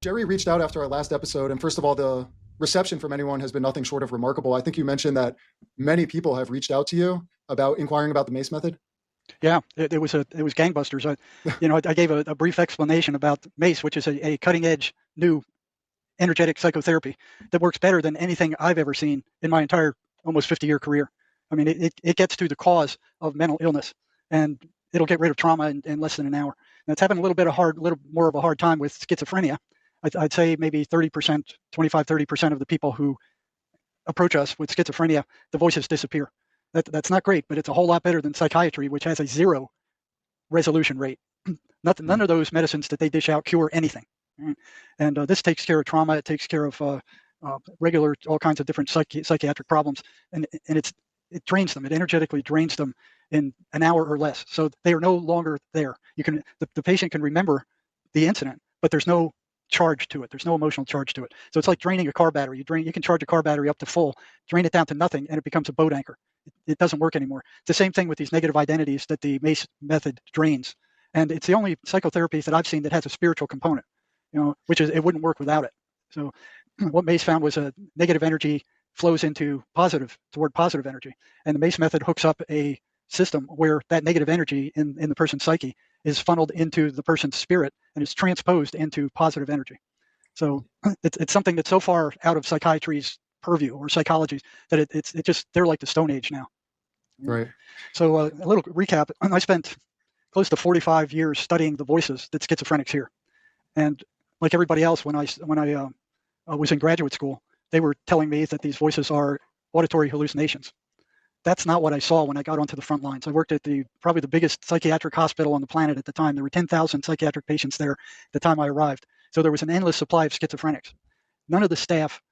Jerry reached out after our last episode, and first of all, the reception from anyone has been nothing short of remarkable. I think you mentioned that many people have reached out to you about inquiring about the MACE method. Yeah, it was gangbusters. I gave a brief explanation about MACE, which is a cutting edge new energetic psychotherapy that works better than anything I've ever seen in my entire almost 50-year career. I mean, it gets to the cause of mental illness, and it'll get rid of trauma in less than an hour. Now, it's having a little more of a hard time with schizophrenia. I'd say maybe 30%, 25, 30% of the people who approach us with schizophrenia, the voices disappear. That's not great, but it's a whole lot better than psychiatry, which has a 0 resolution rate. None of those medicines that they dish out cure anything. Right? And this takes care of trauma. It takes care of regular, all kinds of different psychiatric problems, and it drains them. It energetically drains them in an hour or less. So they are no longer there. The patient can remember the incident, but there's no charge to it. There's no emotional charge to it. So it's like draining a car battery. You can charge a car battery up to full, drain it down to nothing, and it becomes a boat anchor. It doesn't work anymore. It's the same thing with these negative identities that the MACE method drains. And it's the only psychotherapy that I've seen that has a spiritual component, which is it wouldn't work without it. So what MACE found was a negative energy flows toward positive energy. And the MACE method hooks up a system where that negative energy in the person's psyche is funneled into the person's spirit and is transposed into positive energy. So it's something that's so far out of psychiatry's purview or psychology that it's just they're like the Stone Age now. Right. So a little recap. I spent close to 45 years studying the voices that schizophrenics hear, and like everybody else, when I was in graduate school, they were telling me that these voices are auditory hallucinations. That's not what I saw when I got onto the front lines. I worked at probably the biggest psychiatric hospital on the planet at the time. There were 10,000 psychiatric patients there at the time I arrived. So there was an endless supply of schizophrenics. None of the staff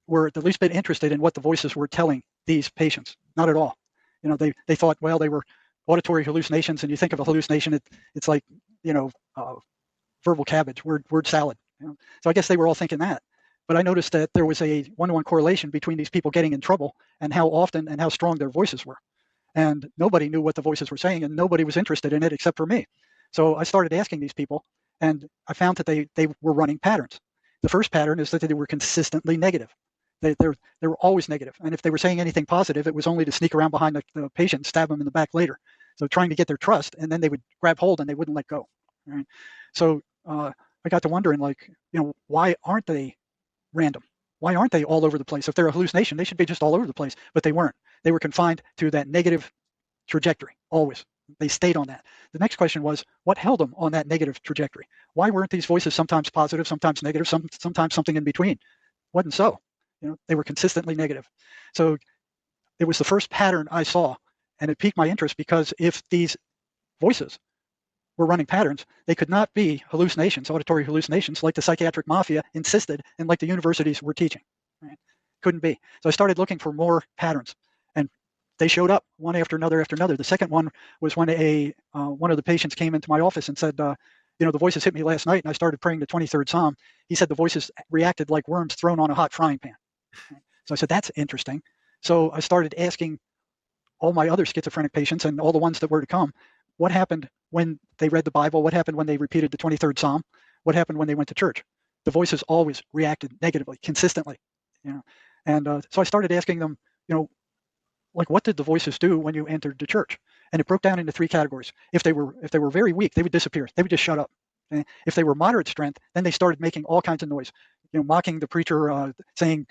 were the least bit interested in what the voices were telling these patients. Not at all. They thought, well, they were auditory hallucinations, and you think of a hallucination, it's like, verbal cabbage, word salad. So I guess they were all thinking that. But I noticed that there was a one-to-one correlation between these people getting in trouble and how often and how strong their voices were. And nobody knew what the voices were saying, and nobody was interested in it except for me. So I started asking these people, and I found that they were running patterns. The first pattern is that they were consistently negative. They were always negative. And if they were saying anything positive, it was only to sneak around behind the patient and stab them in the back later. So trying to get their trust, and then they would grab hold and they wouldn't let go. Right? So I got to wondering, why aren't they random? Why aren't they all over the place? If they're a hallucination, they should be just all over the place, but they weren't. They were confined to that negative trajectory, always. They stayed on that. The next question was, what held them on that negative trajectory? Why weren't these voices sometimes positive, sometimes negative, sometimes something in between? Wasn't so. They were consistently negative. So it was the first pattern I saw, and it piqued my interest because if these voices were running patterns, they could not be hallucinations, auditory hallucinations, like the psychiatric mafia insisted and like the universities were teaching. Right? Couldn't be. So I started looking for more patterns, and they showed up one after another after another. The second one was when one of the patients came into my office and said, the voices hit me last night, and I started praying the 23rd Psalm. He said the voices reacted like worms thrown on a hot frying pan. So I said, that's interesting. So I started asking all my other schizophrenic patients and all the ones that were to come, what happened when they read the Bible? What happened when they repeated the 23rd Psalm? What happened when they went to church? The voices always reacted negatively, consistently. And so I started asking them, what did the voices do when you entered the church? And it broke down into 3 categories. If they were very weak, they would disappear. They would just shut up. Okay? If they were moderate strength, then they started making all kinds of noise, mocking the preacher, saying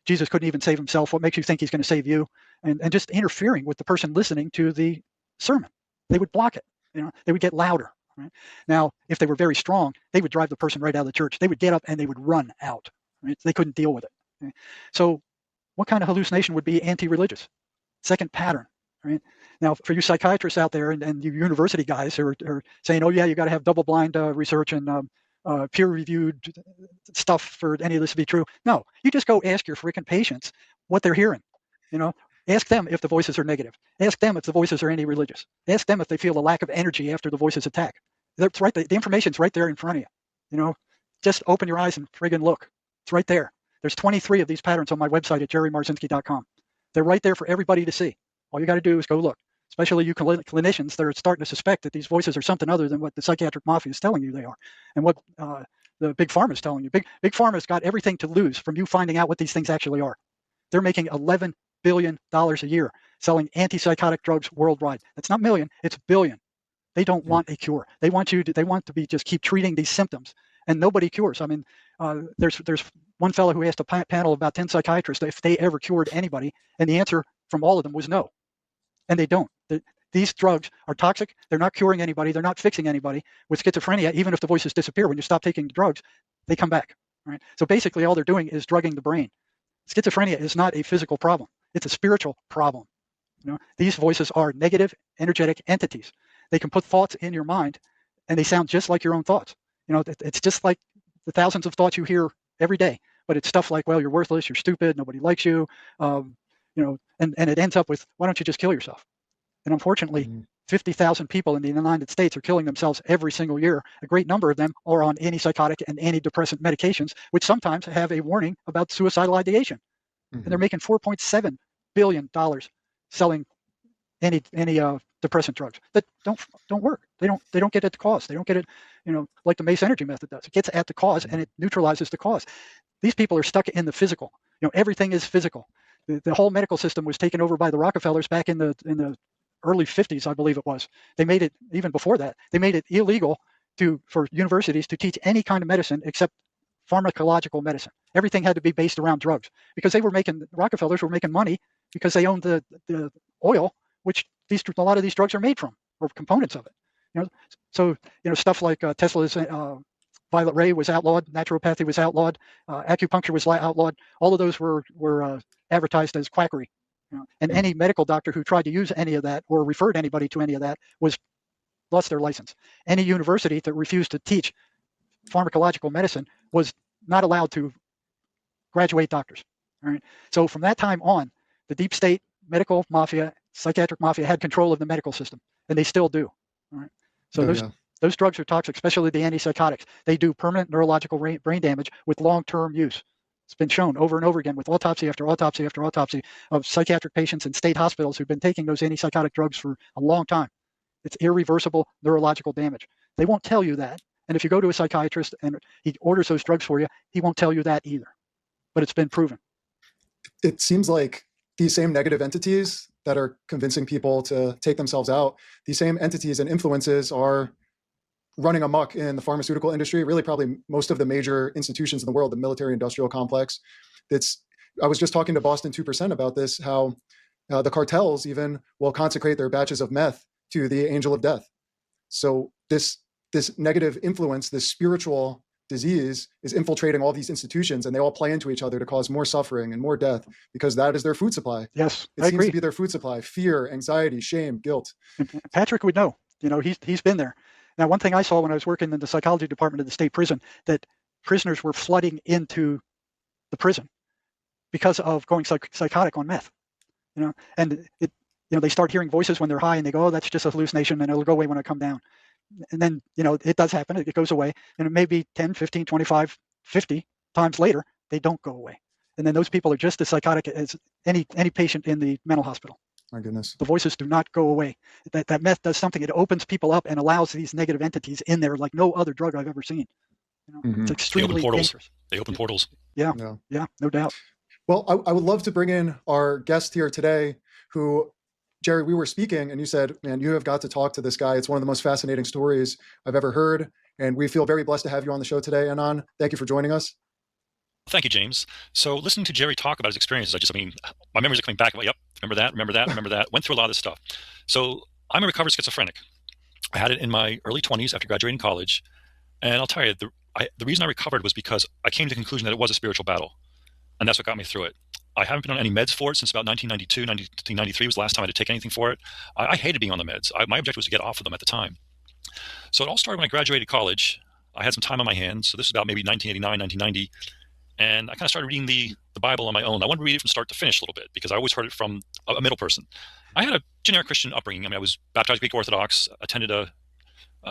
Jesus couldn't even save himself. What makes you think he's going to save you? And just interfering with the person listening to the sermon. They would block it. They would get louder. Right? Now, if they were very strong, they would drive the person right out of the church. They would get up and they would run out. Right? They couldn't deal with it. Okay? So what kind of hallucination would be anti-religious? Second pattern. Right? Now, for you psychiatrists out there and you university guys who are saying, oh, yeah, you got to have double-blind research and peer-reviewed stuff for any of this to be true. No, you just go ask your freaking patients what they're hearing. Ask them if the voices are negative. Ask them if the voices are anti-religious. Ask them if they feel a lack of energy after the voices attack. That's right. The information's right there in front of you. Just open your eyes and friggin' look. It's right there. There's 23 of these patterns on my website at jerrymarzinsky.com. They're right there for everybody to see. All you got to do is go look. Especially you clinicians that are starting to suspect that these voices are something other than what the psychiatric mafia is telling you they are, and what the big pharma is telling you. Big pharma's got everything to lose from you finding out what these things actually are. They're making $11 billion a year selling antipsychotic drugs worldwide. That's not million, it's billion. They don't want a cure. They want to be just keep treating these symptoms, and nobody cures. I mean, there's one fellow who asked a panel of about 10 psychiatrists if they ever cured anybody, and the answer from all of them was no. And they don't. These drugs are toxic. They're not curing anybody. They're not fixing anybody. With schizophrenia, even if the voices disappear, when you stop taking the drugs, they come back. Right? So basically, all they're doing is drugging the brain. Schizophrenia is not a physical problem. It's a spiritual problem. These voices are negative, energetic entities. They can put thoughts in your mind, and they sound just like your own thoughts. It's just like the thousands of thoughts you hear every day. But it's stuff like, well, you're worthless, you're stupid, nobody likes you, and it ends up with, why don't you just kill yourself? And unfortunately, 50,000 people in the United States are killing themselves every single year. A great number of them are on antipsychotic and antidepressant medications, which sometimes have a warning about suicidal ideation. And they're making $4.7 billion selling antidepressant drugs that don't work. They don't get at the cause. They don't get it, like the Mace Energy method does. It gets at the cause and it neutralizes the cause. These people are stuck in the physical. Everything is physical. The whole medical system was taken over by the Rockefellers back in the early 50s, I believe it was. They made it, even before that, they made it illegal for universities to teach any kind of medicine except pharmacological medicine. Everything had to be based around drugs because the Rockefellers were making money because they owned the oil, which a lot of these drugs are made from, or components of it. So stuff like Tesla's violet ray was outlawed, naturopathy was outlawed, acupuncture was outlawed. All of those were advertised as quackery. And any medical doctor who tried to use any of that or referred anybody to any of that lost their license. Any university that refused to teach pharmacological medicine was not allowed to graduate doctors. All right. So from that time on, the deep state medical mafia, psychiatric mafia had control of the medical system, and they still do. All right. So those drugs are toxic, especially the antipsychotics. They do permanent neurological brain damage with long-term use. It's been shown over and over again with autopsy after autopsy after autopsy of psychiatric patients in state hospitals who've been taking those antipsychotic drugs for a long time. It's irreversible neurological damage. They won't tell you that. And if you go to a psychiatrist and he orders those drugs for you, he won't tell you that either. But it's been proven. It seems like these same negative entities that are convincing people to take themselves out, these same entities and influences are running amok in the pharmaceutical industry, really probably most of the major institutions in the world, the military industrial complex. I was just talking to Boston 2% about this, how the cartels even will consecrate their batches of meth to the angel of death. So this negative influence, this spiritual disease is infiltrating all these institutions, and they all play into each other to cause more suffering and more death because that is their food supply. Yes, it seems to be their food supply: fear, anxiety, shame, guilt. Patrick would know. He's been there. Now, one thing I saw when I was working in the psychology department of the state prison, that prisoners were flooding into the prison because of going psychotic on meth. And they start hearing voices when they're high, and they go, "Oh, that's just a hallucination, and it'll go away when I come down." And then, it does happen. It goes away. And it may be 10, 15, 25, 50 times later, they don't go away. And then those people are just as psychotic as any patient in the mental hospital. My goodness. The voices do not go away. That meth does something. It opens people up and allows these negative entities in there like no other drug I've ever seen. It's extremely dangerous. They open portals. Yeah, no doubt. Well, I would love to bring in our guest here today who, Jerry, we were speaking and you said, man, you have got to talk to this guy. It's one of the most fascinating stories I've ever heard. And we feel very blessed to have you on the show today, Anon. Thank you for joining us. Thank you, James. So listening to Jerry talk about his experiences, my memories are coming back. Yep, remember that. Went through a lot of this stuff. So I'm a recovered schizophrenic. I had it in my early 20s after graduating college. And I'll tell you, the reason I recovered was because I came to the conclusion that it was a spiritual battle. And that's what got me through it. I haven't been on any meds for it since about 1992, 1993 was the last time I had to take anything for it. I hated being on the meds. My objective was to get off of them at the time. So it all started when I graduated college. I had some time on my hands. So this is about maybe 1989, 1990. And I kind of started reading the Bible on my own. I wanted to read it from start to finish a little bit because I always heard it from a middle person. I had a generic Christian upbringing. I was baptized Greek Orthodox, attended a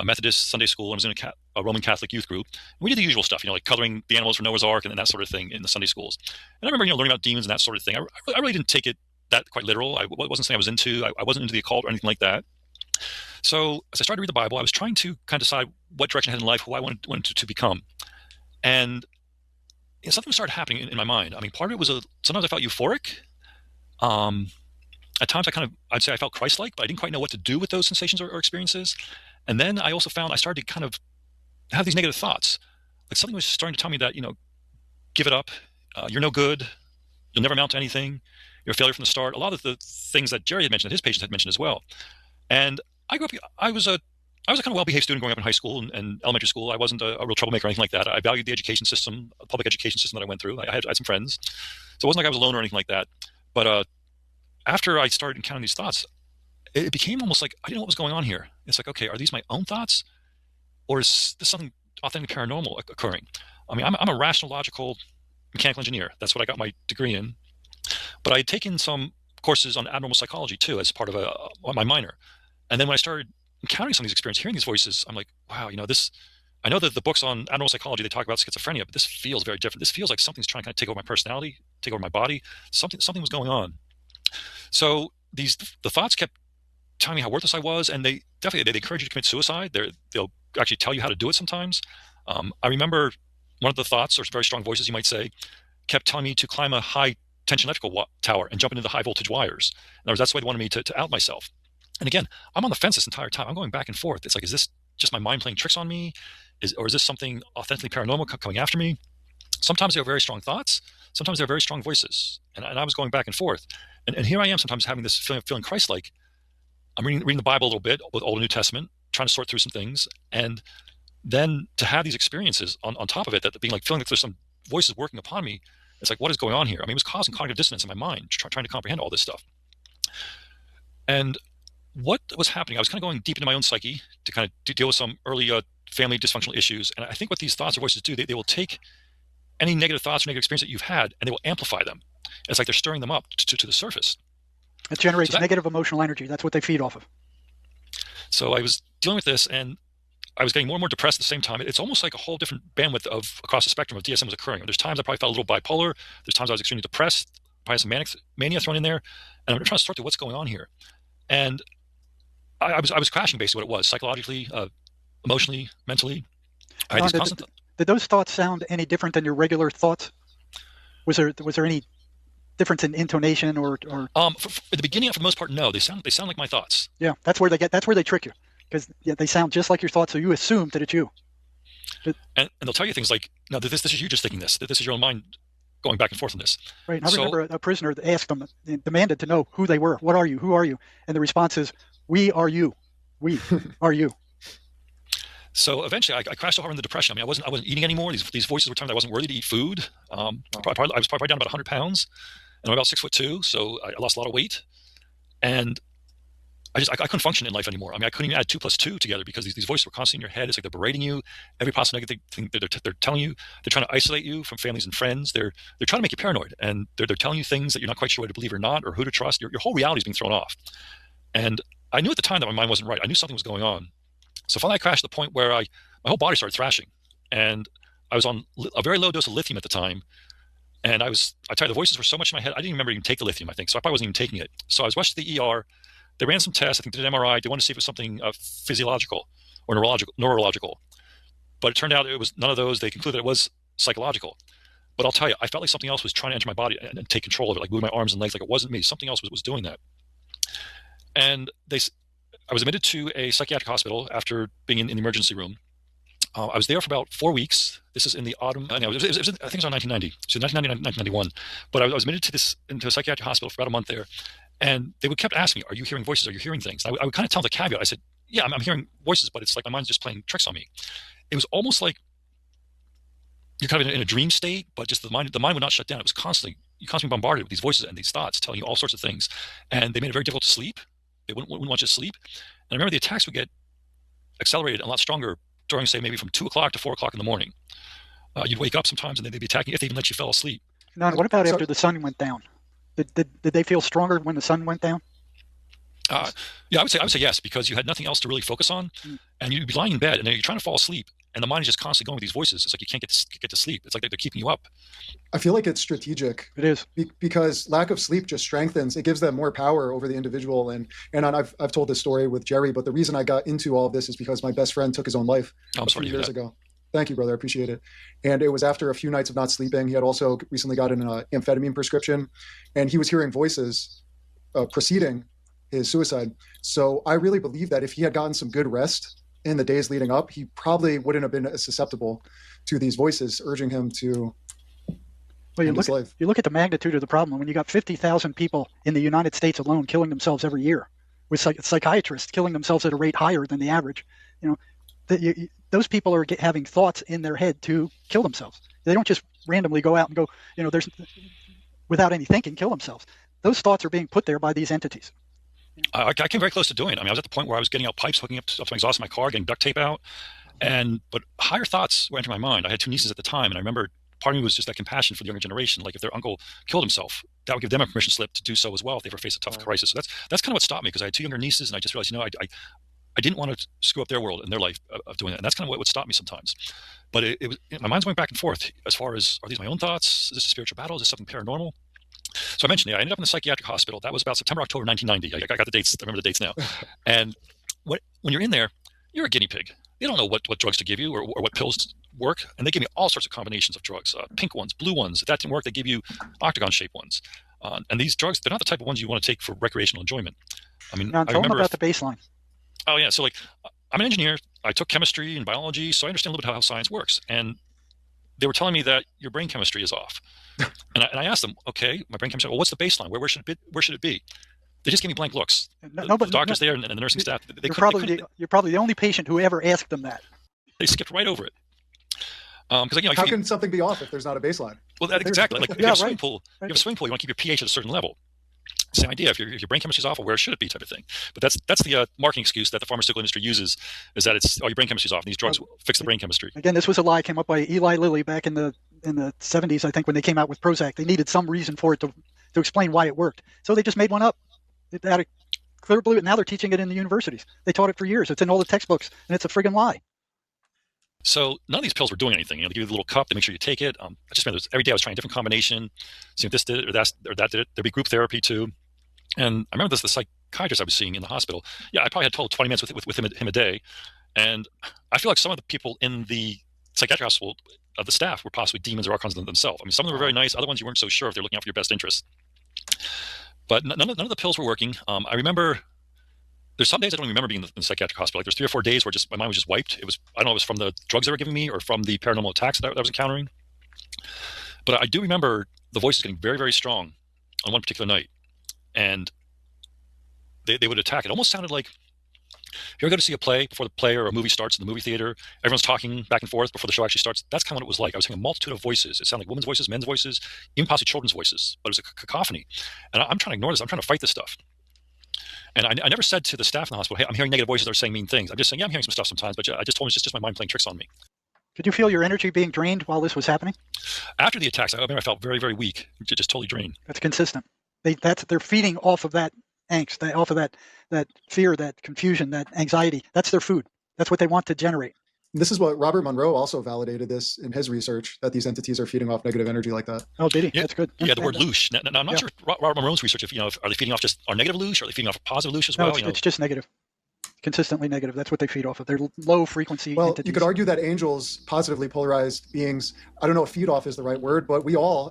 Methodist Sunday school, and was in a Roman Catholic youth group. We did the usual stuff, like coloring the animals for Noah's Ark and that sort of thing in the Sunday schools. And I remember, learning about demons and that sort of thing. I really didn't take it that quite literal. I wasn't saying I was into. I wasn't into the occult or anything like that. So as I started to read the Bible, I was trying to kind of decide what direction I had in life, who I wanted to become. And something started happening in my mind. I mean, part of it was sometimes I felt euphoric. At times I'd say I felt Christ-like, but I didn't quite know what to do with those sensations or experiences. And then I also found I started to kind of have these negative thoughts. Like something was starting to tell me that, give it up. You're no good. You'll never amount to anything. You're a failure from the start. A lot of the things that Jerry had mentioned, that his patients had mentioned as well. And I grew up, I was a kind of well-behaved student growing up in high school and elementary school. I wasn't a real troublemaker or anything like that. I valued the education system, public education system that I went through. I had some friends. So it wasn't like I was alone or anything like that. But after I started encountering these thoughts, it became almost like I didn't know what was going on here. It's like, okay, are these my own thoughts? Or is this something authentically paranormal occurring? I mean, I'm a rational, logical mechanical engineer. That's what I got my degree in. But I had taken some courses on abnormal psychology too as part of my minor. And then when I started encountering some of these experiences, hearing these voices, I'm like, wow, I know that the books on abnormal psychology, they talk about schizophrenia, but this feels very different. This feels like something's trying to kind of take over my personality, take over my body. Something was going on. So the thoughts kept telling me how worthless I was, and they encourage you to commit suicide. They'll actually tell you how to do it sometimes. I remember one of the thoughts, or very strong voices you might say, kept telling me to climb a high tension electrical tower and jump into the high voltage wires. In other words, that's the way they wanted me to out myself. And again, I'm on the fence this entire time. I'm going back and forth. It's like, is this just my mind playing tricks on me? Or is this something authentically paranormal coming after me? Sometimes they're very strong thoughts. Sometimes they're very strong voices. And I was going back and forth. And here I am sometimes having this feeling Christ-like. I'm reading the Bible a little bit, with Old and New Testament, trying to sort through some things. And then to have these experiences on top of it, that being like feeling like there's some voices working upon me, it's like, what is going on here? I mean, it was causing cognitive dissonance in my mind, trying to comprehend all this stuff. And what was happening, I was kind of going deep into my own psyche to kind of deal with some early family dysfunctional issues. And I think what these thoughts or voices do, they will take any negative thoughts or negative experience that you've had, and they will amplify them. It's like they're stirring them up to the surface. It generates negative emotional energy. That's what they feed off of. So I was dealing with this, and I was getting more and more depressed at the same time. It's almost like a whole different bandwidth across the spectrum of DSM was occurring. There's times I probably felt a little bipolar. There's times I was extremely depressed, probably some mania thrown in there. And I'm trying to sort through what's going on here. And I was crashing, basically, what it was, psychologically, emotionally, mentally. I had these constant. Did those thoughts sound any different than your regular thoughts? Was there any difference in intonation or? At the beginning, for the most part, no. They sound like my thoughts. Yeah, that's where they trick you, because they sound just like your thoughts, so you assume that it's you. And they'll tell you things like, no, this is you just thinking this. This is your own mind going back and forth on this. Right. I remember a prisoner that asked them, demanded to know who they were. What are you? Who are you? And the response is, we are you. We are you. So eventually, I crashed so hard in the depression. I mean, I wasn't eating anymore. These voices were telling me I wasn't worthy to eat food. I was probably down about 100 pounds, and I'm about 6'2", so I lost a lot of weight. And I couldn't function in life anymore. I mean, I couldn't even add 2 + 2 together, because these voices were constantly in your head. It's like they're berating you. Every possible negative thing they're telling you. They're trying to isolate you from families and friends. They're trying to make you paranoid, and they're telling you things that you're not quite sure whether to believe or not, or who to trust. Your whole reality is being thrown off. And I knew at the time that my mind wasn't right. I knew something was going on. So finally, I crashed to the point where my whole body started thrashing, and I was on a very low dose of lithium at the time. And I tell you, the voices were so much in my head, I didn't remember even take the lithium, I think. So I probably wasn't even taking it. So I was rushed to the ER. They ran some tests. I think they did an MRI. They wanted to see if it was something physiological or neurological. But it turned out it was none of those. They concluded it was psychological. But I'll tell you, I felt like something else was trying to enter my body and take control of it, like moving my arms and legs. Like it wasn't me. Something else was doing that. And I was admitted to a psychiatric hospital after being in the emergency room. I was there for about 4 weeks. This is in the autumn. I think it was around 1990. So 1990, 1991. But I was admitted into a psychiatric hospital for about a month there. And they kept asking me, are you hearing voices? Are you hearing things? I would kind of tell the caveat. I said, yeah, I'm hearing voices, but it's like my mind's just playing tricks on me. It was almost like you're kind of in a dream state, but just the mind would not shut down. It was constantly bombarded with these voices and these thoughts telling you all sorts of things. And they made it very difficult to sleep. They wouldn't want you to sleep. And I remember the attacks would get accelerated and a lot stronger during, say, maybe from 2 o'clock to 4 o'clock in the morning. You'd wake up sometimes, and they'd be attacking if they even let you fall asleep. Now, what about after the sun went down? Did they feel stronger when the sun went down? Yeah, I would say yes, because you had nothing else to really focus on, and you'd be lying in bed, and then you're trying to fall asleep, and the mind is just constantly going with these voices. It's like you can't get to sleep. It's like they're keeping you up. I feel like it's strategic. It is, because lack of sleep just strengthens. It gives them more power over the individual. And I've told this story with Jerry, but the reason I got into all of this is because my best friend took his own life a few years ago. Thank you, brother. I appreciate it. And it was after a few nights of not sleeping. He had also recently gotten an amphetamine prescription, and he was hearing voices preceding his suicide. So I really believe that if he had gotten some good rest in the days leading up, he probably wouldn't have been as susceptible to these voices urging him to end his life. You look at the magnitude of the problem. When you got 50,000 people in the United States alone killing themselves every year, with psychiatrists killing themselves at a rate higher than the average, those people are having thoughts in their head to kill themselves. They don't just randomly go out and go, there's without any thinking, kill themselves. Those thoughts are being put there by these entities. I came very close to doing it. I mean, I was at the point where I was getting out pipes, hooking up to my exhaust in my car, getting duct tape out, but higher thoughts were entering my mind. I had 2 nieces at the time, and I remember part of me was just that compassion for the younger generation. Like if their uncle killed himself, that would give them a permission slip to do so as well if they ever face a tough crisis. So that's kind of what stopped me, because I had 2 younger nieces, and I just realized, I didn't want to screw up their world and their life of doing that. And that's kind of what would stop me sometimes. But it was, my mind's going back and forth as far as, are these my own thoughts? Is this a spiritual battle? Is this something paranormal? So I mentioned, I ended up in the psychiatric hospital. That was about September, October 1990. I got the dates. I remember the dates now. And when you're in there, you're a guinea pig. They don't know what drugs to give you or what pills work. And they give me all sorts of combinations of drugs, pink ones, blue ones. If that didn't work, they give you octagon-shaped ones. And these drugs, they're not the type of ones you want to take for recreational enjoyment. I mean, now, tell them about the baseline. Oh, yeah. So, I'm an engineer. I took chemistry and biology, so I understand a little bit how science works. And they were telling me that your brain chemistry is off. And I asked them, okay, my brain chemistry, well, what's the baseline? Where should it be? They just gave me blank looks. The doctors there and the nursing staff, you're probably the only patient who ever asked them that. They skipped right over it. How can something be off if there's not a baseline? Well, exactly. Like if you have a swimming pool, you want to keep your pH at a certain level. Same idea. If your brain chemistry is off, well, where should it be, type of thing. But that's the marketing excuse that the pharmaceutical industry uses, is that it's, your brain chemistry is off, and these drugs will fix the brain chemistry. Again, this was a lie came up by Eli Lilly back in the 70s, I think, when they came out with Prozac. They needed some reason for it to explain why it worked. So they just made one up. It had a clear blue. Now they're teaching it in the universities. They taught it for years. It's in all the textbooks, and it's a friggin' lie. So none of these pills were doing anything. They give you the little cup. They make sure you take it. I just remember every day I was trying a different combination, seeing if this did it or that did it. There'd be group therapy too. And I remember the psychiatrist I was seeing in the hospital. Yeah, I probably had total 20 minutes with him a day. And I feel like some of the people in the psychiatric hospital of the staff were possibly demons or archons themselves. I mean, some of them were very nice. Other ones you weren't so sure if they're looking out for your best interest. But none of the pills were working. I remember there's some days I don't even remember being in the psychiatric hospital. Like there's 3 or 4 days where my mind was just wiped. I don't know if it was from the drugs they were giving me or from the paranormal attacks that I was encountering. But I do remember the voices getting very, very strong on one particular night. And they would attack. It almost sounded like, if you ever go to see a play before the play or a movie starts in the movie theater, everyone's talking back and forth before the show actually starts. That's kind of what it was like. I was hearing a multitude of voices. It sounded like women's voices, men's voices, even possibly children's voices. But it was a cacophony. And I'm trying to ignore this. I'm trying to fight this stuff. And I never said to the staff in the hospital, hey, I'm hearing negative voices that are saying mean things. I'm just saying, yeah, I'm hearing some stuff sometimes, but I just told them it's just my mind playing tricks on me. Could you feel your energy being drained while this was happening? After the attacks, I remember I felt very, very weak, just totally drained. That's consistent. They're feeding off of that angst, off of that fear, that confusion, that anxiety. That's their food. That's what they want to generate. This is what Robert Monroe also validated this in his research, that these entities are feeding off negative energy like that. Oh, did he? Yeah, that's good. Yeah, the word loosh. Now, I'm not sure Robert Monroe's research, if are they feeding off just our negative loosh, or are they feeding off a positive loosh as well? It's just negative. Consistently negative. That's what they feed off of. They're low frequency entities. You could argue that angels, positively polarized beings, I don't know if feed off is the right word, but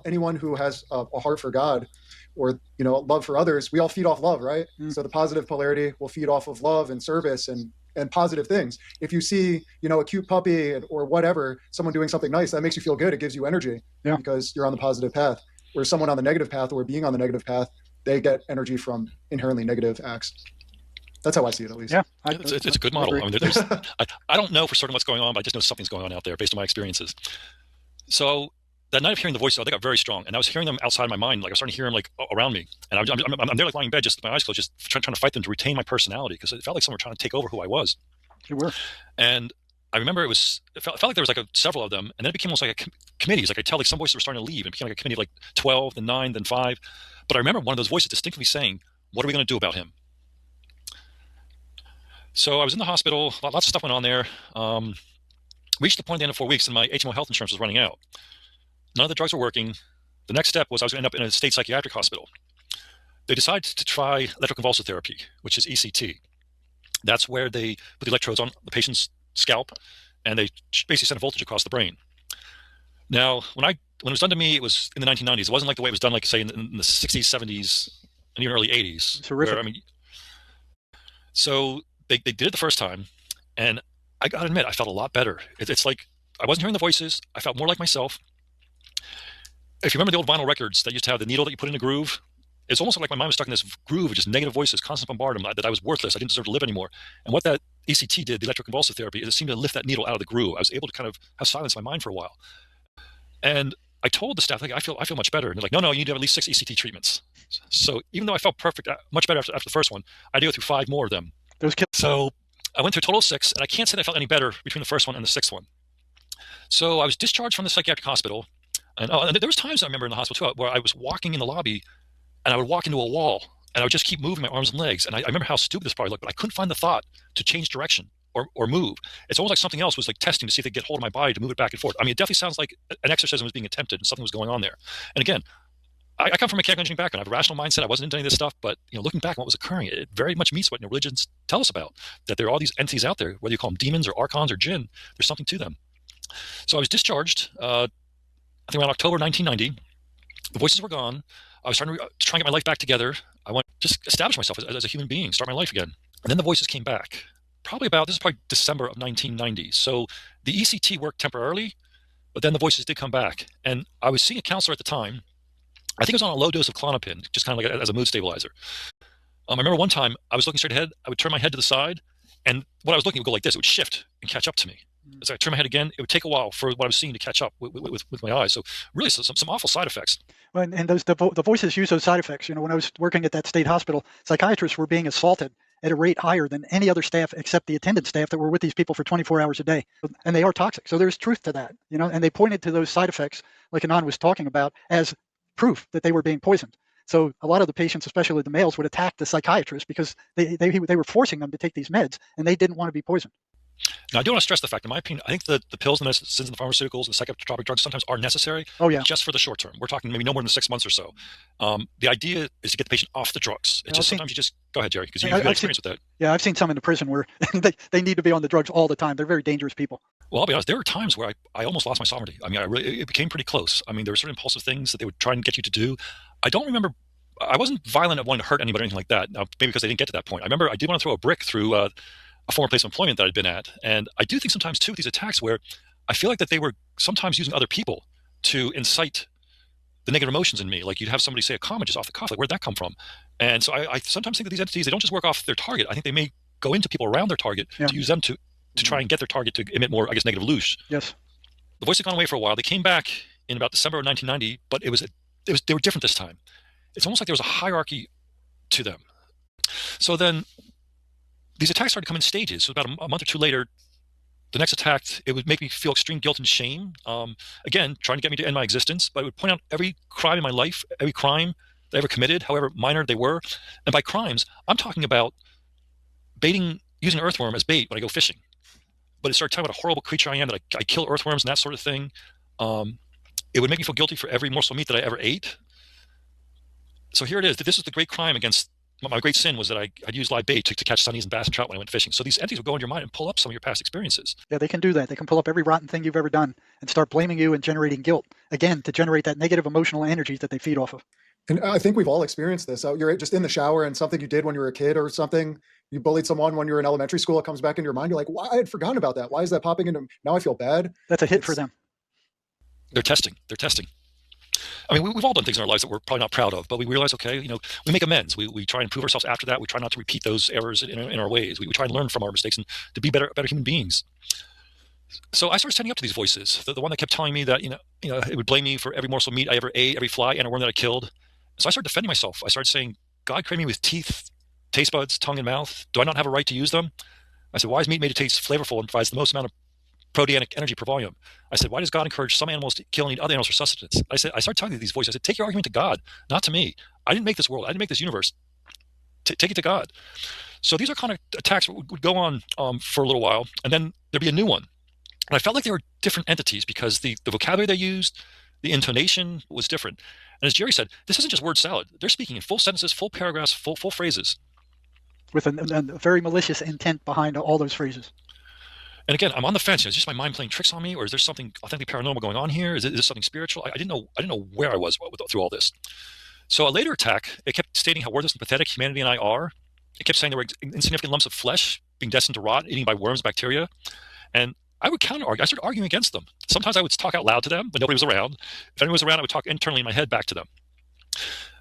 anyone who has a heart for God or love for others, we all feed off love, right? So the positive polarity will feed off of love and service and positive things. If you see, a cute puppy or whatever, someone doing something nice, that makes you feel good. It gives you energy because you're on the positive path. Where someone on the negative path or being on the negative path, they get energy from inherently negative acts. That's how I see it, at least. Yeah, it's a good model. I mean, I don't know for certain what's going on, but I just know something's going on out there based on my experiences. So that night of hearing the voices, they got very strong, and I was hearing them outside my mind. Like I was starting to hear them like around me, and I'm there like lying in bed, just with my eyes closed, just trying to fight them to retain my personality, because it felt like someone were trying to take over who I was. You were. And I remember it felt like there was like several of them, and then it became almost like a committee. Like I tell like some voices were starting to leave, and it became like a committee of like 12, then 9, then 5. But I remember one of those voices distinctly saying, "What are we going to do about him?" So I was in the hospital, lots of stuff went on there. Reached the point at the end of 4 weeks and my HMO health insurance was running out. None of the drugs were working. The next step was I was going to end up in a state psychiatric hospital. They decided to try electroconvulsive therapy, which is ECT. That's where they put the electrodes on the patient's scalp and they basically sent a voltage across the brain. Now, when it was done to me, it was in the 1990s. It wasn't like the way it was done, like say in the 60s, 70s, and even early 80s. Terrific. Where, so they did it the first time, and I got to admit, I felt a lot better. It's like I wasn't hearing the voices. I felt more like myself. If you remember the old vinyl records that used to have the needle that you put in a groove, it's almost like my mind was stuck in this groove of just negative voices, constant bombardment, that I was worthless, I didn't deserve to live anymore. And what that ECT did, the electroconvulsive therapy, is it seemed to lift that needle out of the groove. I was able to kind of have silence in my mind for a while. And I told the staff, like, I feel much better. And they're like, no, you need to have at least 6 ECT treatments. So even though I felt perfect, much better after the first one, I had to go through 5 more of them. So I went through a total of 6, and I can't say that I felt any better between the first one and the 6th one. So I was discharged from the psychiatric hospital. And there was times I remember in the hospital too, where I was walking in the lobby, and I would walk into a wall, and I would just keep moving my arms and legs. And I remember how stupid this probably looked, but I couldn't find the thought to change direction or move. It's almost like something else was like testing to see if they could get hold of my body to move it back and forth. I mean, it definitely sounds like an exorcism was being attempted and something was going on there. And again, I come from a mechanical engineering background. I have a rational mindset. I wasn't into any of this stuff, but looking back on what was occurring, it very much meets what religions tell us about, that there are all these entities out there, whether you call them demons or archons or jinn, there's something to them. So I was discharged, I think around October 1990. The voices were gone. I was trying to try and get my life back together. I want to just establish myself as a human being, start my life again. And then the voices came back. This is probably December of 1990. So the ECT worked temporarily, but then the voices did come back. And I was seeing a counselor at the time. I think it was on a low dose of Klonopin, just kind of like as a mood stabilizer. I remember one time I was looking straight ahead. I would turn my head to the side, and what I was looking would go like this. It would shift and catch up to me. As I turn my head again, it would take a while for what I was seeing to catch up with my eyes. So really some awful side effects. And the voices use those side effects. When I was working at that state hospital, psychiatrists were being assaulted at a rate higher than any other staff except the attendant staff that were with these people for 24 hours a day. And they are toxic. So there's truth to that, and they pointed to those side effects, like Anon was talking about, as proof that they were being poisoned. So a lot of the patients, especially the males, would attack the psychiatrist because they were forcing them to take these meds, and they didn't want to be poisoned. Now, I do want to stress the fact, in my opinion, I think the pills and the medicines and the pharmaceuticals and the psychotropic drugs sometimes are necessary. Oh, yeah. Just for the short term. We're talking maybe no more than 6 months or so. The idea is to get the patient off the drugs. It's sometimes you just go ahead, Jerry, because you've got experience with that. Yeah, I've seen some in the prison where they need to be on the drugs all the time. They're very dangerous people. Well, I'll be honest. There were times where I almost lost my sovereignty. I mean, it became pretty close. I mean, there were certain impulsive things that they would try and get you to do. I don't remember. I wasn't violent at wanting to hurt anybody or anything like that. Now, maybe because I didn't get to that point. I remember I did want to throw a brick through a former place of employment that I'd been at. And I do think sometimes, too, with these attacks where I feel like that they were sometimes using other people to incite the negative emotions in me. Like you'd have somebody say a comment just off the cuff. Like, where'd that come from? And so I sometimes think that these entities, they don't just work off their target. I think they may go into people around their target to use them to try and get their target to emit more, I guess, negative loosh. Yes. The voice had gone away for a while. They came back in about December of 1990, but they were different this time. It's almost like there was a hierarchy to them. So then these attacks started to come in stages. So about a month or two later, the next attack, it would make me feel extreme guilt and shame. Again, trying to get me to end my existence, but it would point out every crime in my life, every crime that I ever committed, however minor they were. And by crimes, I'm talking about using an earthworm as bait when I go fishing. But it started talking about a horrible creature I am, that I kill earthworms and that sort of thing. It would make me feel guilty for every morsel of meat that I ever ate. So here it is. This is the great crime against my great sin, was that I'd use live bait to catch sunnies and bass and trout when I went fishing. So these entities would go into your mind and pull up some of your past experiences. Yeah, they can do that. They can pull up every rotten thing you've ever done and start blaming you and generating guilt, again, to generate that negative emotional energy that they feed off of. And I think we've all experienced this. So you're just in the shower and something you did when you were a kid or something, you bullied someone when you were in elementary school, it comes back into your mind. You're like, why? I had forgotten about that. Why is that popping into me? Now I feel bad. That's a hit for them. They're testing. I mean, we've all done things in our lives that we're probably not proud of, but we realize, okay, we make amends. We try and improve ourselves after that. We try not to repeat those errors in our ways. We try and learn from our mistakes and to be better human beings. So I started standing up to these voices. The one that kept telling me that, it would blame me for every morsel of meat I ever ate, every fly and a worm that I killed. So I started defending myself. I started saying, God created me with teeth, taste buds, tongue, and mouth. Do I not have a right to use them? I said, why is meat made to taste flavorful and provides the most amount of proteinic energy per volume? I said, why does God encourage some animals to kill and eat other animals for sustenance? I started talking to these voices. I said, take your argument to God, not to me. I didn't make this world. I didn't make this universe. Take it to God. So these are kind of attacks that would go on for a little while, and then there'd be a new one. And I felt like they were different entities because the vocabulary they used, the intonation was different. And as Jerry said, this isn't just word salad. They're speaking in full sentences, full paragraphs, full phrases. With a very malicious intent behind all those phrases. And again, I'm on the fence. Is just my mind playing tricks on me, or is there something authentically paranormal going on here? Is this something spiritual? I didn't know. I didn't know where I was through all this. So a later attack, it kept stating how worthless and pathetic humanity and I are. It kept saying there were insignificant lumps of flesh being destined to rot, eaten by worms, bacteria. And I would counter argue. I started arguing against them. Sometimes I would talk out loud to them, but nobody was around. If anyone was around, I would talk internally in my head back to them.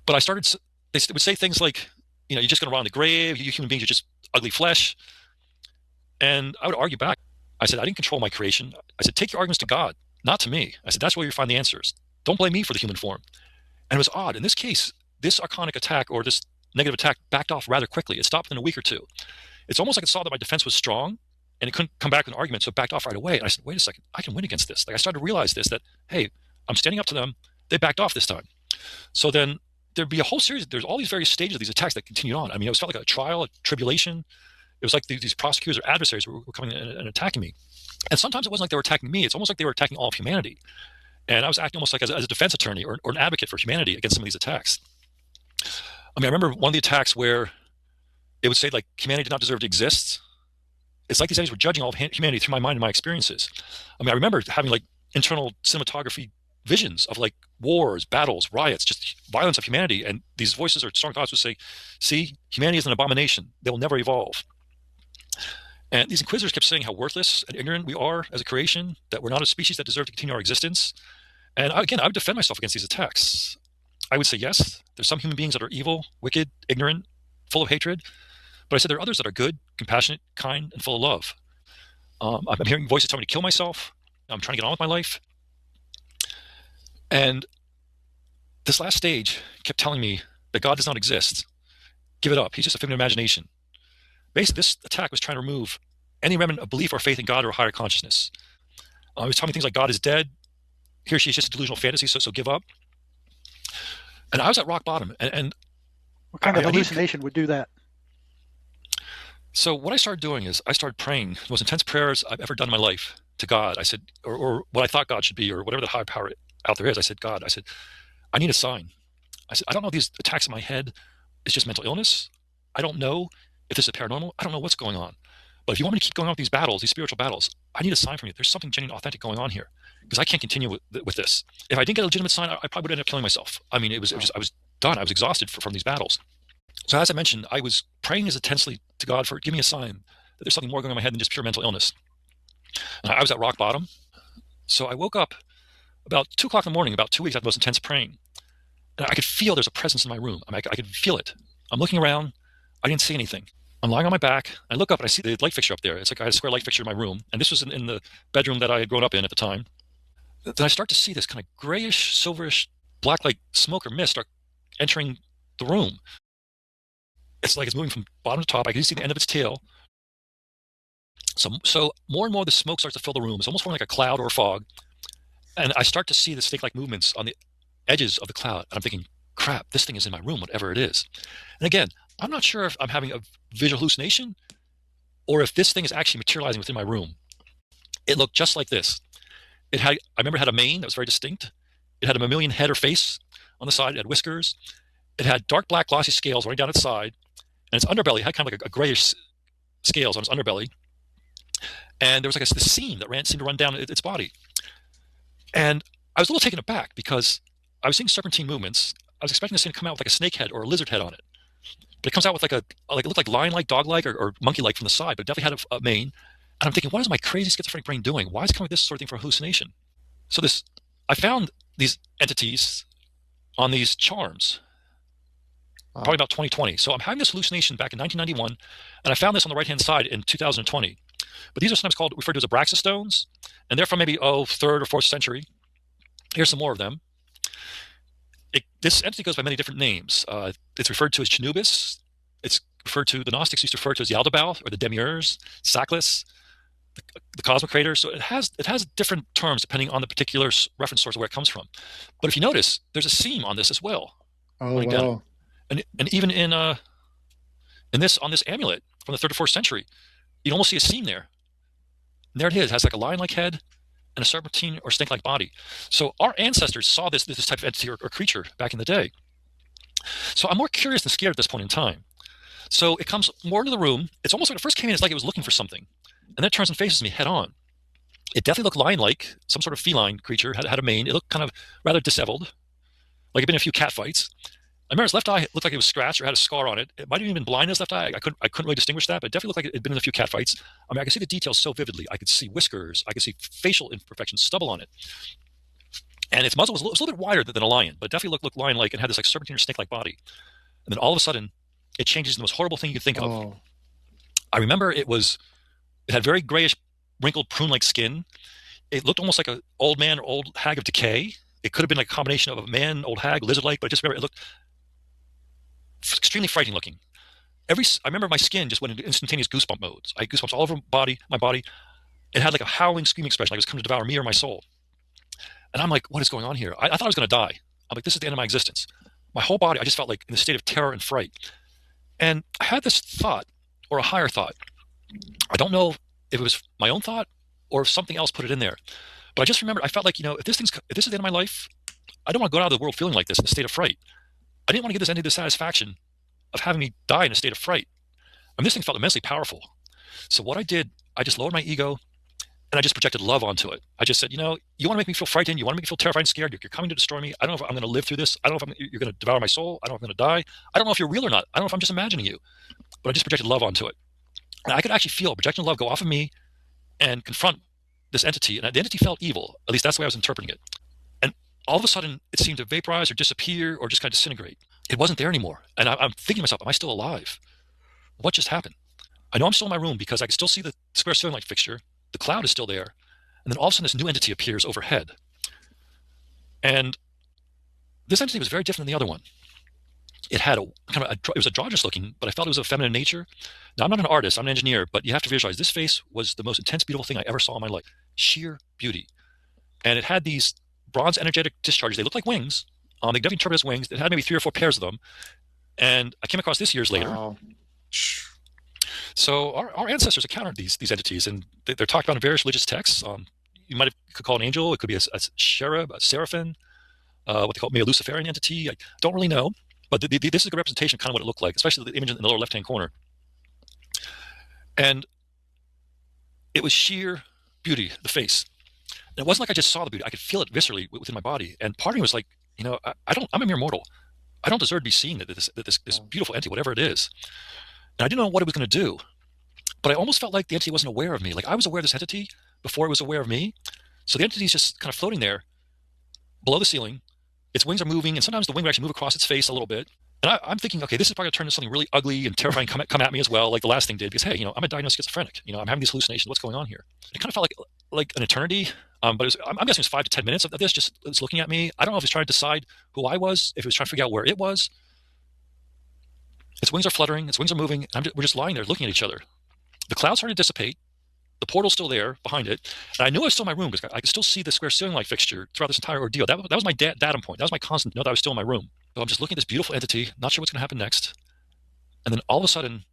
But they would say things like, you're just going to rot in the grave. You human beings are just ugly flesh. And I would argue back. I said, I didn't control my creation. I said, take your arguments to God, not to me. I said, that's where you find the answers. Don't blame me for the human form. And it was odd. In this case, this archonic attack or this negative attack backed off rather quickly. It stopped in a week or two. It's almost like it saw that my defense was strong and it couldn't come back with an argument, so it backed off right away. And I said, wait a second, I can win against this. Like I started to realize this, that, hey, I'm standing up to them. They backed off this time. So then there'd be a whole series. There's all these various stages of these attacks that continued on. I mean, it felt like a trial, a tribulation. It was like these prosecutors or adversaries were coming and attacking me. And sometimes it wasn't like they were attacking me. It's almost like they were attacking all of humanity. And I was acting almost like as a defense attorney or an advocate for humanity against some of these attacks. I mean, I remember one of the attacks where it would say like humanity did not deserve to exist. It's like these entities were judging all of humanity through my mind and my experiences. I mean, I remember having like internal cinematography visions of like wars, battles, riots, just violence of humanity. And these voices or strong thoughts would say, see, humanity is an abomination. They will never evolve. And these inquisitors kept saying how worthless and ignorant we are as a creation, that we're not a species that deserve to continue our existence. And again, I would defend myself against these attacks. I would say, yes, there's some human beings that are evil, wicked, ignorant, full of hatred. But I said there are others that are good, compassionate, kind, and full of love. I'm hearing voices telling me to kill myself. I'm trying to get on with my life. And this last stage kept telling me that God does not exist. Give it up. He's just a figment of imagination. Basically, this attack was trying to remove any remnant of belief or faith in God or a higher consciousness. He was telling me things like God is dead. He or she is just a delusional fantasy, so give up. And I was at rock bottom. And what kind of hallucination would do that? So what I started doing is I started praying the most intense prayers I've ever done in my life to God. I said, or what I thought God should be, or whatever the higher power out there is. I said, God, I need a sign. I said, I don't know if these attacks in my head is just mental illness. I don't know if this is paranormal. I don't know what's going on. But if you want me to keep going on with these battles, these spiritual battles, I need a sign from you. There's something genuine, authentic going on here, because I can't continue with this. If I didn't get a legitimate sign, I probably would end up killing myself. I mean, I was done. I was exhausted from these battles. So as I mentioned, I was praying as intensely to God for give me a sign that there's something more going on in my head than just pure mental illness. And I was at rock bottom. So I woke up about 2 o'clock in the morning, about 2 weeks after the most intense praying. And I could feel there's a presence in my room. I mean, I could feel it. I'm looking around. I didn't see anything. I'm lying on my back. I look up and I see the light fixture up there. It's like I had a square light fixture in my room. And this was in the bedroom that I had grown up in at the time. Then I start to see this kind of grayish, silverish, black like smoke or mist start entering the room. It's like it's moving from bottom to top. I can see the end of its tail. So more and more the smoke starts to fill the room. It's almost forming like a cloud or a fog. And I start to see the snake-like movements on the edges of the cloud. And I'm thinking, crap, this thing is in my room, whatever it is. And again, I'm not sure if I'm having a visual hallucination or if this thing is actually materializing within my room. It looked just like this. I remember it had a mane that was very distinct. It had a mammalian head or face on the side. It had whiskers. It had dark black glossy scales running down its side. And its underbelly had kind of like a grayish scales on its underbelly. And there was like this seam that seemed to run down its body. And I was a little taken aback because I was seeing serpentine movements. I was expecting this thing to come out with like a snake head or a lizard head on it. But it comes out with it looked like lion-like, dog-like, or monkey-like from the side, but it definitely had a mane. And I'm thinking, what is my crazy schizophrenic brain doing? Why is it coming with this sort of thing for hallucination? So I found these entities on these charms, probably about 2020. So I'm having this hallucination back in 1991, and I found this on the right-hand side in 2020. But these are sometimes referred to as Abraxas stones, and they're from maybe 3rd or 4th century. Here's some more of them. This entity goes by many different names. It's referred to as Chenubis. It's referred to, the Gnostics used to refer to as the Yaldabaoth or the Demiurge, Sackless, the Cosmic Creator. So it has different terms depending on the particular reference source of where it comes from. But if you notice, there's a seam on this as well. Oh, wow. And even on this amulet from the 3rd or 4th century, you can almost see a seam there. And there it is. It has like a lion-like head and a serpentine or snake-like body. So our ancestors saw this type of entity or creature back in the day. So I'm more curious than scared at this point in time. So it comes more into the room. It's almost when it first came in, it's like it was looking for something. and then it turns and faces me head on. It definitely looked lion-like, some sort of feline creature, had a mane. It looked kind of rather disheveled, like it'd been in a few cat fights. I remember his left eye looked like it was scratched or had a scar on it. It might have even been blind in his left eye. I couldn't really distinguish that, but it definitely looked like it had been in a few cat fights. I mean, I could see the details so vividly. I could see whiskers. I could see facial imperfections, stubble on it. And its muzzle was a little bit wider than a lion, but it definitely looked lion-like and had this like serpentine or snake-like body. And then all of a sudden, it changes the most horrible thing you could think of. Oh, I remember it had very grayish, wrinkled, prune-like skin. It looked almost like an old man or old hag of decay. It could have been like a combination of a man, old hag, lizard-like, but I just remember it looked extremely frightening looking. I remember my skin just went into instantaneous goosebump modes. I had goosebumps all over my body. It had like a howling, screaming expression, like it was coming to devour me or my soul. And I'm like, what is going on here? I thought I was going to die. I'm like, this is the end of my existence. My whole body, I just felt like in a state of terror and fright. And I had this thought, or a higher thought. I don't know if it was my own thought or if something else put it in there. But I just remembered, I felt like, if this is the end of my life, I don't want to go out of the world feeling like this in a state of fright. I didn't want to give this entity the satisfaction of having me die in a state of fright. I mean, this thing felt immensely powerful. So what I did, I just lowered my ego and I just projected love onto it. I just said, you want to make me feel frightened? You want to make me feel terrified and scared? You're coming to destroy me. I don't know if I'm going to live through this. I don't know if you're going to devour my soul. I don't know if I'm going to die. I don't know if you're real or not. I don't know if I'm just imagining you. But I just projected love onto it. And I could actually feel projection of love go off of me and confront this entity. And the entity felt evil. At least that's the way I was interpreting it. And all of a sudden, it seemed to vaporize or disappear or just kind of disintegrate. It wasn't there anymore. And I'm thinking to myself, am I still alive? What just happened? I know I'm still in my room because I can still see the square ceiling light fixture. The cloud is still there. And then all of a sudden, this new entity appears overhead. And this entity was very different than the other one. It had it was androgynous looking, but I felt it was of feminine nature. Now, I'm not an artist, I'm an engineer, but you have to visualize this face was the most intense, beautiful thing I ever saw in my life. Sheer beauty. And it had these bronze energetic discharges. They looked like wings. They definitely interpreted as wings. It had maybe 3 or 4 pairs of them. And I came across this years later. wow. So our ancestors encountered these entities, and they're talked about in various religious texts. You could call it an angel. It could be a cherub, a seraphim, what they call maybe a Luciferian entity. I don't really know. But this is a good representation of kind of what it looked like, especially the image in the lower left-hand corner. And it was sheer beauty, the face. And it wasn't like I just saw the beauty. I could feel it viscerally within my body. And part of me was like, I'm a mere mortal. I don't deserve to be seeing this beautiful entity, whatever it is. And I didn't know what it was going to do. But I almost felt like the entity wasn't aware of me. Like I was aware of this entity before it was aware of me. So the entity is just kind of floating there below the ceiling. Its wings are moving, and sometimes the wing would actually move across its face a little bit. And I'm thinking, okay, this is probably going to turn into something really ugly and terrifying come at me as well, like the last thing did, because, hey, I'm a diagnosed schizophrenic. I'm having these hallucinations. What's going on here? It kind of felt like an eternity, but I'm guessing it was 5 to 10 minutes of this, just it's looking at me. I don't know if it's trying to decide who I was, if it was trying to figure out where it was. Its wings are fluttering. Its wings are moving. We're just lying there looking at each other. The clouds started to dissipate. The portal's still there behind it. And I knew I was still in my room because I could still see the square ceiling light fixture throughout this entire ordeal. That was my datum point. That was my constant to know that I was still in my room. So I'm just looking at this beautiful entity, not sure what's going to happen next. And then all of a sudden,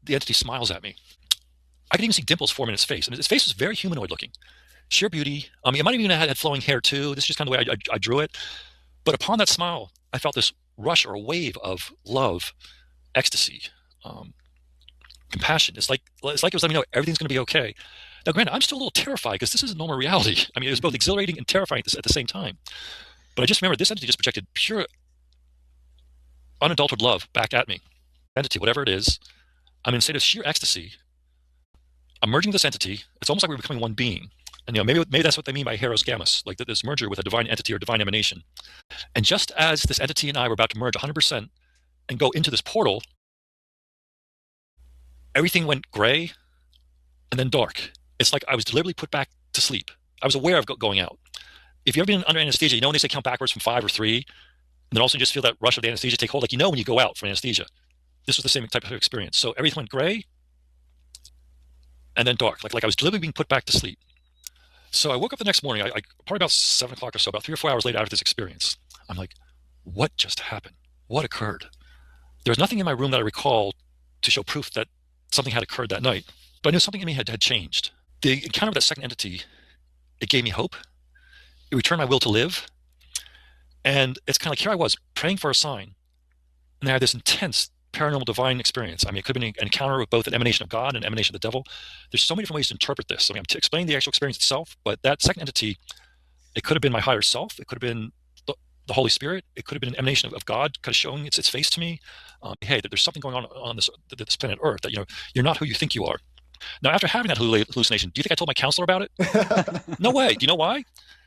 the entity smiles at me. I could even see dimples form in its face. And its face was very humanoid looking. Sheer beauty. It might have even had flowing hair too. This is just kind of the way I drew it. But upon that smile, I felt this rush or a wave of love, ecstasy, compassion. It's like it was letting me know everything's going to be okay. Now, granted, I'm still a little terrified because this isn't normal reality. It was both exhilarating and terrifying at the same time. But I just remember this entity just projected pure, unadulterated love back at me. Entity, whatever it is, I'm in a state of sheer ecstasy. I'm merging with this entity. It's almost like we're becoming one being. And maybe that's what they mean by Heros Gammus, like this merger with a divine entity or divine emanation. And just as this entity and I were about to merge 100% and go into this portal, everything went gray and then dark. It's like I was deliberately put back to sleep. I was aware of going out. If you've ever been under anesthesia, when they say count backwards from 5 or 3, and then also you just feel that rush of the anesthesia take hold, like when you go out from anesthesia. This was the same type of experience. So everything went gray and then dark, like I was deliberately being put back to sleep. So I woke up the next morning, I probably about 7 o'clock or so, about 3 or 4 hours later after this experience. I'm like, what just happened? What occurred? There was nothing in my room that I recall to show proof that something had occurred that night, but I knew something in me had changed. The encounter with that second entity, it gave me hope. It returned my will to live. And it's kind of like here I was praying for a sign. And I had this intense paranormal divine experience. I mean, it could have been an encounter with both an emanation of God and an emanation of the devil. There's so many different ways to interpret this. I mean, I'm explaining the actual experience itself, but that second entity, it could have been my higher self. It could have been the Holy Spirit. It could have been an emanation of God, kind of showing its face to me. Hey, that there's something going on this planet Earth, that you're not who you think you are. Now, after having that hallucination, do you think I told my counselor about it? No way. Do you know why?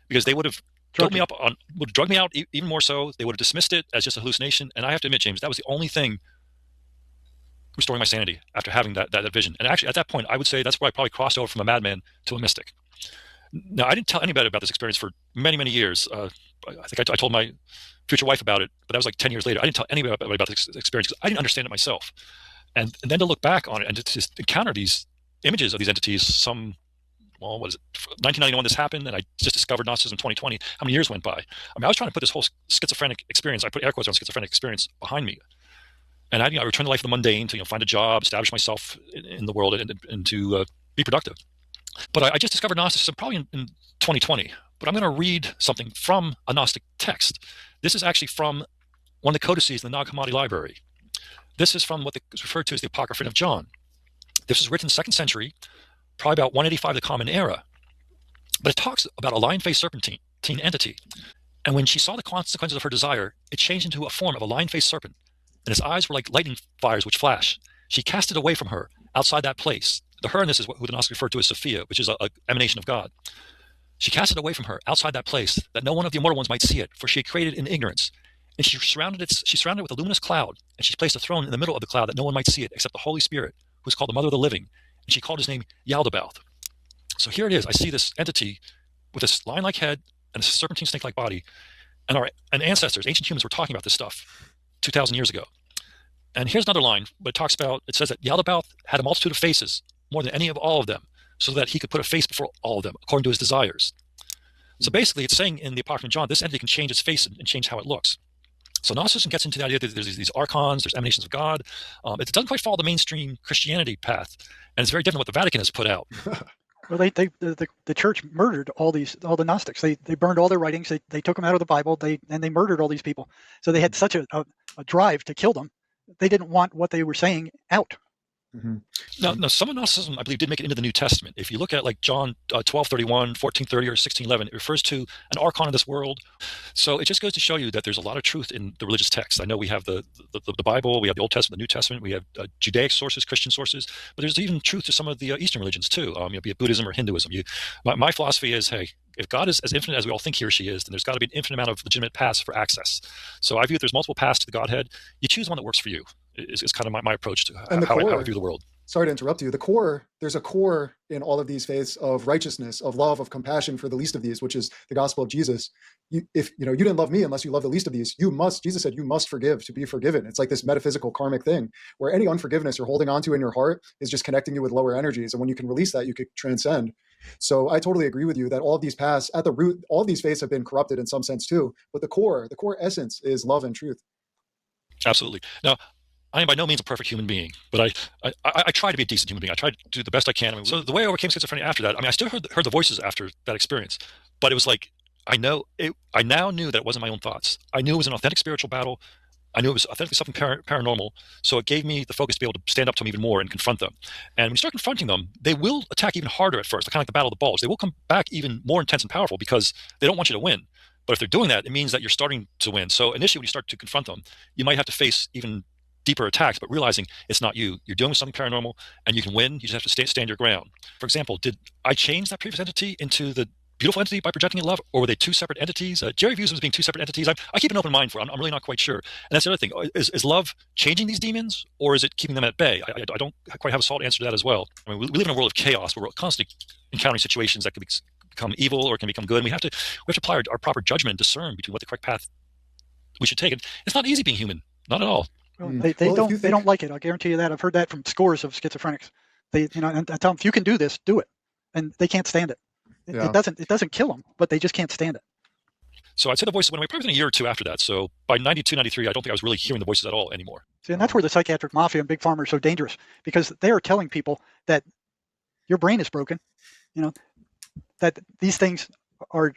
Because they would have drugged me out even more so. They would have dismissed it as just a hallucination. And I have to admit, James, that was the only thing restoring my sanity after having that vision. And actually, at that point, I would say that's where I probably crossed over from a madman to a mystic. Now, I didn't tell anybody about this experience for many, many years. I think I told my future wife about it, but that was like 10 years later. I didn't tell anybody about this experience because I didn't understand it myself. And then to look back on it and to just encounter these images of these entities, 1991 this happened, and I just discovered Gnosis in 2020. How many years went by? I mean, I was trying to put this whole schizophrenic experience, I put air quotes on schizophrenic experience, behind me. And I returned to life of the mundane to find a job, establish myself in the world, and to be productive. But I just discovered Gnosis probably in 2020. But I'm going to read something from a Gnostic text. This is actually from one of the codices in the Nag Hammadi library. This is from what is referred to as the Apocrypha of John. This was written 2nd century, probably about 185 of the Common Era. But it talks about a lion-faced serpentine entity. And when she saw the consequences of her desire, it changed into a form of a lion-faced serpent, and its eyes were like lightning fires which flash. She cast it away from her, outside that place. The her in this is who the Gnostics refer to as Sophia, which is an emanation of God. She cast it away from her, outside that place, that no one of the immortal ones might see it, for she had created in ignorance. And she surrounded it with a luminous cloud, and she placed a throne in the middle of the cloud that no one might see it, except the Holy Spirit, who is called the Mother of the Living. And she called his name Yaldabaoth. So here it is. I see this entity with this lion-like head and a serpentine snake-like body. And our ancestors, ancient humans, were talking about this stuff 2,000 years ago. And here's another line, but it says that Yaldabaoth had a multitude of faces, more than any of all of them, so that he could put a face before all of them, according to his desires. So basically, it's saying in the Apocrypha of John, this entity can change its face and change how it looks. So Gnosticism gets into the idea that there's these archons, there's emanations of God. It doesn't quite follow the mainstream Christianity path, and it's very different what the Vatican has put out. Well, the church murdered all the Gnostics. They burned all their writings. They took them out of the Bible. And they murdered all these people. So they had such a drive to kill them. They didn't want what they were saying out. Mm-hmm. Now, some of Gnosticism, I believe, did make it into the New Testament. If you look at like John 12:31, 14:30, or 16:11, it refers to an archon of this world. So it just goes to show you that there's a lot of truth in the religious texts. I know we have the Bible, we have the Old Testament, the New Testament, we have Judaic sources, Christian sources, but there's even truth to some of the Eastern religions too, be it Buddhism or Hinduism. My philosophy is, hey, if God is as infinite as we all think he or she is, then there's got to be an infinite amount of legitimate paths for access. So I view that there's multiple paths to the Godhead. You choose one that works for you. Is kind of my approach to how I view the world. Sorry to interrupt you. There's a core in all of these faiths of righteousness, of love, of compassion for the least of these, which is the gospel of Jesus. If you didn't love me unless you love the least of these, Jesus said you must forgive to be forgiven. It's like this metaphysical karmic thing where any unforgiveness you're holding onto in your heart is just connecting you with lower energies. And when you can release that, you could transcend. So I totally agree with you that all of these paths at the root, all of these faiths have been corrupted in some sense too. But the core essence is love and truth. Absolutely. Now, I am by no means a perfect human being, but I try to be a decent human being. I try to do the best I can. So the way I overcame schizophrenia after that, I still heard the voices after that experience, but it was like, I now knew that it wasn't my own thoughts. I knew it was an authentic spiritual battle. I knew it was authentically something paranormal. So it gave me the focus to be able to stand up to them even more and confront them. And when you start confronting them, they will attack even harder at first, kind of like the Battle of the Bulge. They will come back even more intense and powerful because they don't want you to win. But if they're doing that, it means that you're starting to win. So initially, when you start to confront them, you might have to face even deeper attacks, but realizing it's not you. You're dealing with something paranormal, and you can win. You just have to stand your ground. For example, did I change that previous entity into the beautiful entity by projecting in love, or were they two separate entities? Jerry views them as being two separate entities. I keep an open mind for it. I'm really not quite sure. And that's the other thing. Is love changing these demons, or is it keeping them at bay? I don't quite have a solid answer to that as well. I mean, we live in a world of chaos where we're constantly encountering situations that could become evil or can become good. And we have to apply our proper judgment and discern between what the correct path we should take. And it's not easy being human. Not at all. Well, they don't like it. I'll guarantee you that. I've heard that from scores of schizophrenics. And I tell them, if you can do this, do it. And they can't stand it. It doesn't kill them, but they just can't stand it. So I'd say the voices went away probably within a year or two after that. So by 92, 93, I don't think I was really hearing the voices at all anymore. See, and that's where the psychiatric mafia and big pharma are so dangerous, because they are telling people that your brain is broken, that these things are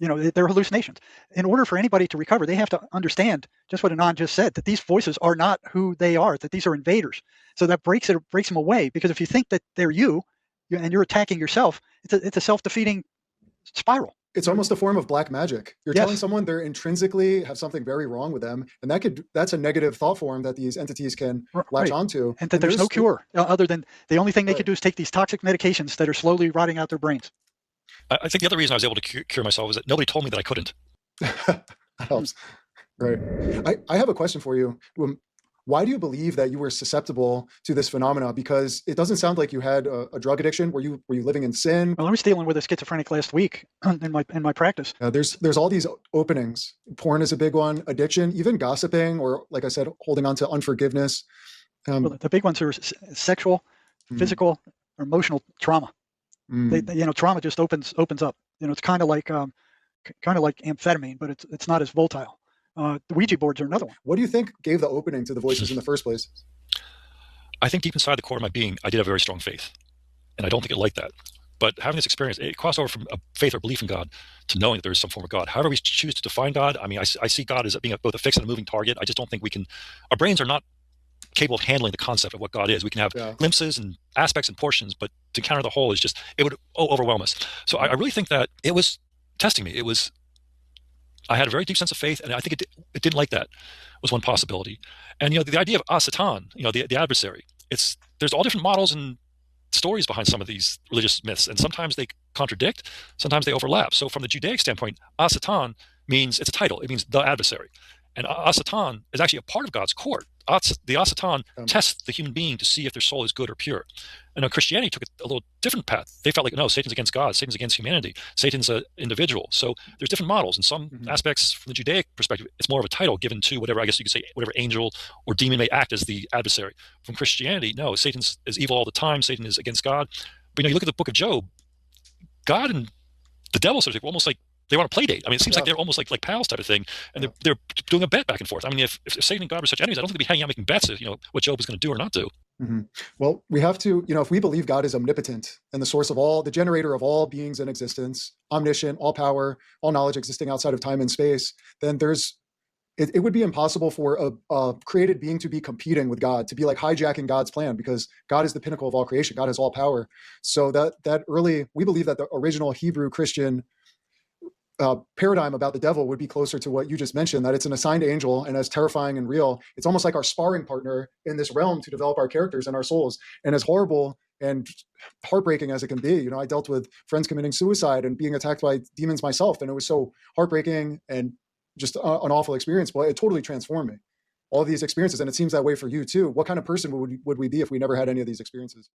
they're hallucinations. In order for anybody to recover, they have to understand just what Anon just said, that these voices are not who they are, that these are invaders. So that breaks them away, because if you think that they're and you're attacking yourself, it's a self-defeating spiral. It's almost a form of black magic. You're Yes. telling someone they're intrinsically have something very wrong with them, and that's a negative thought form that these entities can latch Right. onto. And that there's no cure other than the only thing they could do is take these toxic medications that are slowly rotting out their brains. I think the other reason I was able to cure myself was that nobody told me that I couldn't. That helps. Right. I have a question for you. Why do you believe that you were susceptible to this phenomena? Because it doesn't sound like you had a drug addiction. Were you living in sin? Well, I was dealing with a schizophrenic last week in my practice. There's all these openings. Porn is a big one. Addiction, even gossiping, or like I said, holding on to unforgiveness. Well, the big ones are sexual, physical, or emotional trauma. Trauma just opens up. It's kind of like amphetamine, but it's not as volatile. The Ouija boards are another one. What do you think gave the opening to the voices in the first place? I think deep inside the core of my being, I did have very strong faith, and I don't think it liked that. But having this experience, it crossed over from a faith or belief in God to knowing that there is some form of God. However we choose to define God, I mean, I see God as being both a fixed and a moving target. I just don't think our brains are not capable of handling the concept of what God is. We can have glimpses and aspects and portions, but to counter the whole it would overwhelm us. So I really think that it was testing me. I had a very deep sense of faith, and I think it didn't like that was one possibility. And the idea of Satan, the adversary, there's all different models and stories behind some of these religious myths, and sometimes they contradict, sometimes they overlap. So from the Judaic standpoint, Satan means, it's a title, it means the adversary. And Satan is actually a part of God's court. The Satan tests the human being to see if their soul is good or pure. And Christianity took a little different path. They felt like, no, Satan's against God, Satan's against humanity, Satan's an individual. So there's different models. In some aspects, from the Judaic perspective, it's more of a title given to whatever, I guess you could say, whatever angel or demon may act as the adversary. From Christianity, no, Satan is evil all the time, Satan is against God. But you look at the book of Job, God and the devil, so to speak, were almost like they want a play date. I mean, it seems like they're almost like pals type of thing, and they're doing a bet back and forth. I mean, if Satan and God were such enemies, I don't think they'd be hanging out making bets of what Job was going to do or not do. Well, we have to, if we believe God is omnipotent and the source of all, the generator of all beings in existence, omniscient, all power, all knowledge existing outside of time and space, then it would be impossible for a created being to be competing with God, to be like hijacking God's plan, because God is the pinnacle of all creation. God has all power. So we believe that the original Hebrew Christian paradigm about the devil would be closer to what you just mentioned, that it's an assigned angel, and as terrifying and real, it's almost like our sparring partner in this realm to develop our characters and our souls. And as horrible and heartbreaking as it can be, I dealt with friends committing suicide and being attacked by demons myself, and it was so heartbreaking and just an awful experience, but it totally transformed me. All of these experiences, and it seems that way for you too. What kind of person would we be if we never had any of these experiences?